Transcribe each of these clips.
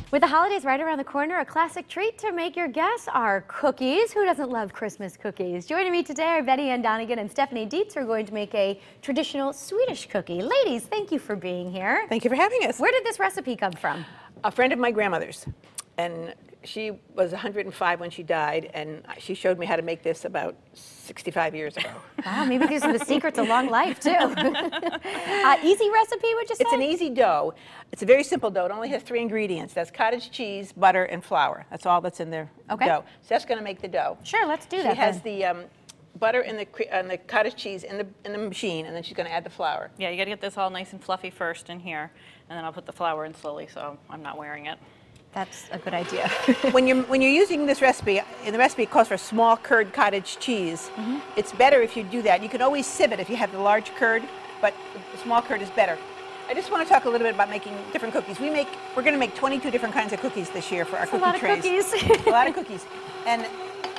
With the holidays right around the corner, a classic treat to make your guests are cookies. Who doesn't love Christmas cookies? Joining me today are Betty Ann Donegan and Stephanie Dietz, who are going to make a traditional Swedish cookie. Ladies, thank you for being here. Thank you for having us. Where did this recipe come from? A friend of my grandmother's, and she was 105 when she died, and she showed me how to make this about 65 years ago. Wow, maybe these are the secrets of long life, too. Easy recipe, would you say? It's an easy dough. It's a very simple dough. It only has 3 ingredients. That's cottage cheese, butter, and flour. That's all that's in their dough. So that's going to make the dough. Sure, let's do that. She has the butter and the cottage cheese in the machine, and then she's going to add the flour. Yeah, you got to get this all nice and fluffy first in here, and then I'll put the flour in slowly so I'm not wearing it. That's a good idea. When you're using this recipe, in the recipe it calls for small curd cottage cheese. It's better if you do that. You can always sieve it if you have the large curd, but the small curd is better. I just want to talk a little bit about making different cookies. We're going to make 22 different kinds of cookies this year for our cookie trays. A lot of cookies. And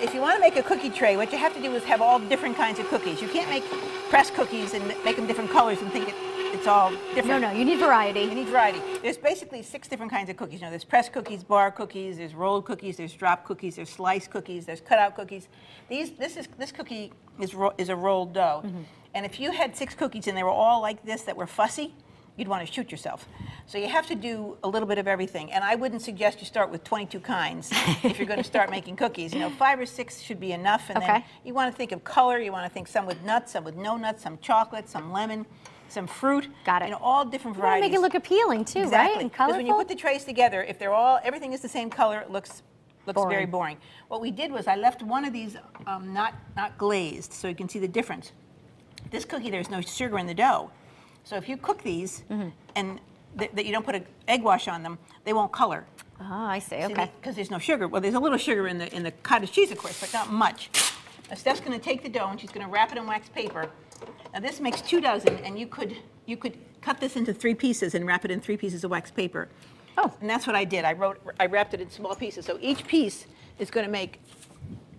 if you want to make a cookie tray, what you have to do is have all different kinds of cookies. You can't make pressed cookies and make them different colors and think it's all different. No, you need variety. You need variety. There's basically 6 different kinds of cookies. You know, there's pressed cookies, bar cookies, there's rolled cookies, there's drop cookies, there's sliced cookies, there's cutout cookies. This cookie is a rolled dough. And if you had 6 cookies and they were all like this that were fussy, you'd want to shoot yourself. So you have to do a little bit of everything. And I wouldn't suggest you start with 22 kinds if you're going to start making cookies. You know, 5 or 6 should be enough. And then you want to think of color. You want to think some with nuts, some with no nuts, some chocolate, some lemon, some fruit. Got it. You know, all different varieties. Make it look appealing too, right? And colorful. Because when you put the trays together, if everything is the same color, it looks very boring. What we did was I left one of these not glazed, so you can see the difference. This cookie, there's no sugar in the dough. So if you cook these and that you don't put an egg wash on them, they won't color. Oh, I see. Okay. Because there's no sugar. Well, there's a little sugar in the cottage cheese, of course, but not much. Now, Steph's going to take the dough and she's going to wrap it in wax paper. Now this makes 2 dozen, and you could cut this into 3 pieces and wrap it in 3 pieces of wax paper. Oh. And that's what I did. I wrapped it in small pieces. So each piece is going to make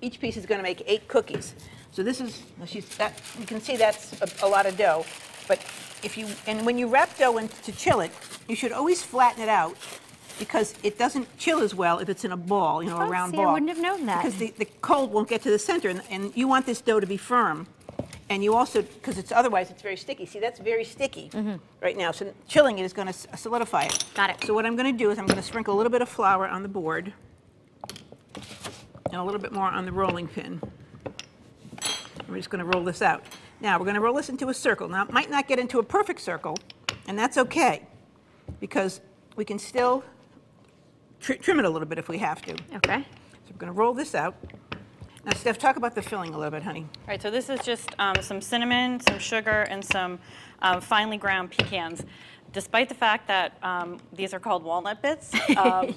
8 cookies. So this is you can see that's a lot of dough. But when you wrap dough to chill it, you should always flatten it out because it doesn't chill as well if it's in a ball, you know, a round ball. I wouldn't have known that. Because the cold won't get to the center, and you want this dough to be firm. And you also, because otherwise it's very sticky. See, that's very sticky right now. So chilling it is going to solidify it. Got it. So what I'm going to do is I'm going to sprinkle a little bit of flour on the board and a little bit more on the rolling pin. We're just going to roll this out. Now we're going to roll this into a circle. Now it might not get into a perfect circle, and that's okay, because we can still trim it a little bit if we have to. Okay. So we're going to roll this out. Now, Steph, talk about the filling a little bit, honey. All right, so this is just some cinnamon, some sugar, and some finely ground pecans. Despite the fact that these are called walnut bits,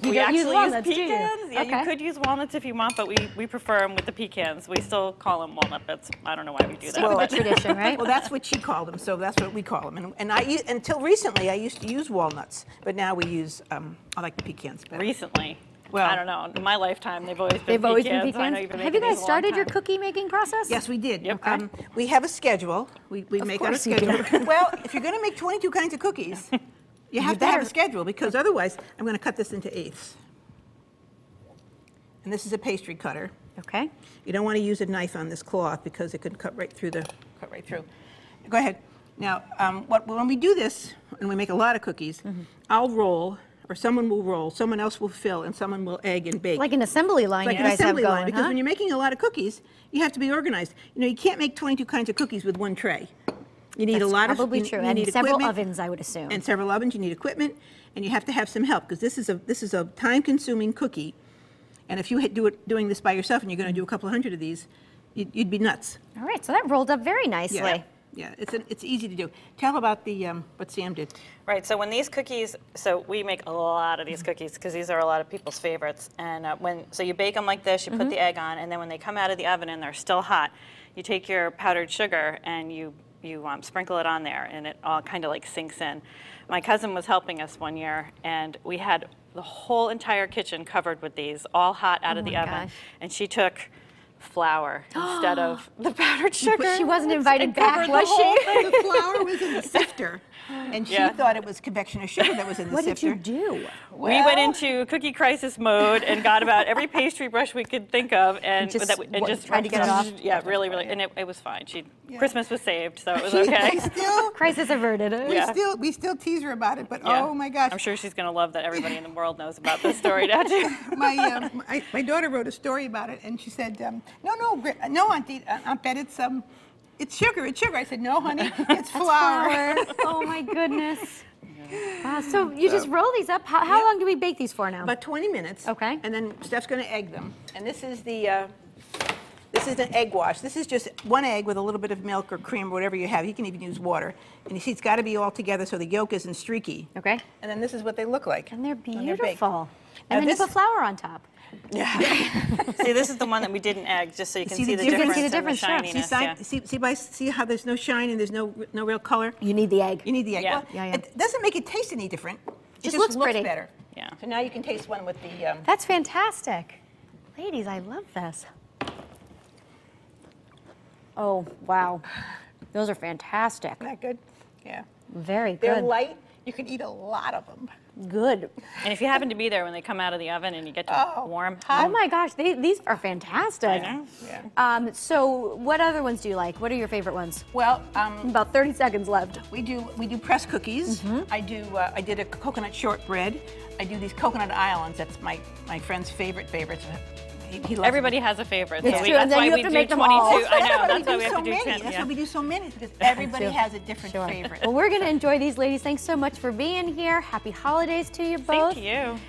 we actually use pecans. Yeah, you could use walnuts if you want, but we prefer them with the pecans. We still call them walnut bits. I don't know why we do that. Well, the tradition, right? Well, that's what she called them, so that's what we call them. And until recently, I used to use walnuts, but now we use I like the pecans better. Recently. Well, I don't know. In my lifetime, they've always been pecans. I know you've been Have you guys started your cookie making process? Yes, we did. Yep. We have a schedule. We make out a schedule. Well, if you're going to make 22 kinds of cookies, you have to have a schedule, because otherwise, I'm going to cut this into 1/8. And this is a pastry cutter. Okay. You don't want to use a knife on this cloth because it could cut right through. Go ahead. Now, when we do this, and we make a lot of cookies, I'll roll. Or someone will roll, someone else will fill, and someone will egg and bake. Like an assembly line you guys have going, because when you're making a lot of cookies, you have to be organized. You know, you can't make 22 kinds of cookies with one tray. You need a lot of probably true, and several ovens, I would assume. And several ovens. You need equipment, and you have to have some help, because this is a time-consuming cookie. And if you doing this by yourself and you're going to do a couple hundred of these, you'd be nuts. All right, so that rolled up very nicely. Yeah, it's easy to do. Tell about what Sam did. Right, so when these cookies, so we make a lot of these cookies because these are a lot of people's favorites. And so you bake them like this, you put the egg on, and then when they come out of the oven and they're still hot, you take your powdered sugar and you sprinkle it on there, and it all kind of like sinks in. My cousin was helping us one year, and we had the whole entire kitchen covered with these, all hot out of the oven. And she took flour instead of the powdered sugar. She wasn't invited It back, covered the was whole she? thing. The flour was in the sifter, and she Yeah. thought it was confectioner sugar that was in the What did sifter. you do? We went into cookie crisis mode and got about every pastry brush we could think of, and Just just tried to get it off? Yeah, really, and it was fine. Christmas was saved, so it was okay. We still, Crisis averted. Yeah. we still tease her about it, but Yeah. oh my gosh. I'm sure she's going to love that everybody in the world knows about this story now too. My daughter wrote a story about it, and she said, no, Aunt Bet, it's sugar, it's sugar. I said, no, honey, it's flour. Oh my goodness. Wow, so you just roll these up. How long do we bake these for now? About 20 minutes. Okay. And then Steph's going to egg them. And this is an egg wash. This is just one egg with a little bit of milk or cream or whatever you have. You can even use water. And you see, it's got to be all together so the yolk isn't streaky. Okay. And then this is what they look like. And they're when baked. beautiful. Now And then you this- put flour on top. Yeah. See, this is the one that we didn't egg, just so you can See see the the difference? difference, See the and the difference, shininess. Yeah. See how there's no shine and there's no real color? You need the egg. You need the egg. Yeah. Well, Yeah. It doesn't make it taste any different. It Just looks pretty. better. Yeah. So now you can taste one with the. That's fantastic. Ladies, I love this. Oh, wow. Those are fantastic. Isn't that good? Yeah. Very They're good. light. You can eat a lot of them. Good. And if you happen to be there when they come out of the oven and you get to warm, Oh my gosh, these are fantastic. I know. Yeah. So what other ones do you like? What are your favorite ones? Well, About 30 seconds left. we do pressed cookies. I did a coconut shortbread. I do these coconut islands. That's my friend's favorites. He loves everybody has a favorite. It's So true, and that's then why you have we to do make them 22. all. I know. That's That's why we so have to do many. 10. That's Yeah. why we do so many, because everybody True. has a different Sure. favorite. Well, we're going to enjoy these, ladies. Thanks so much for being here. Happy holidays to you both. Thank you.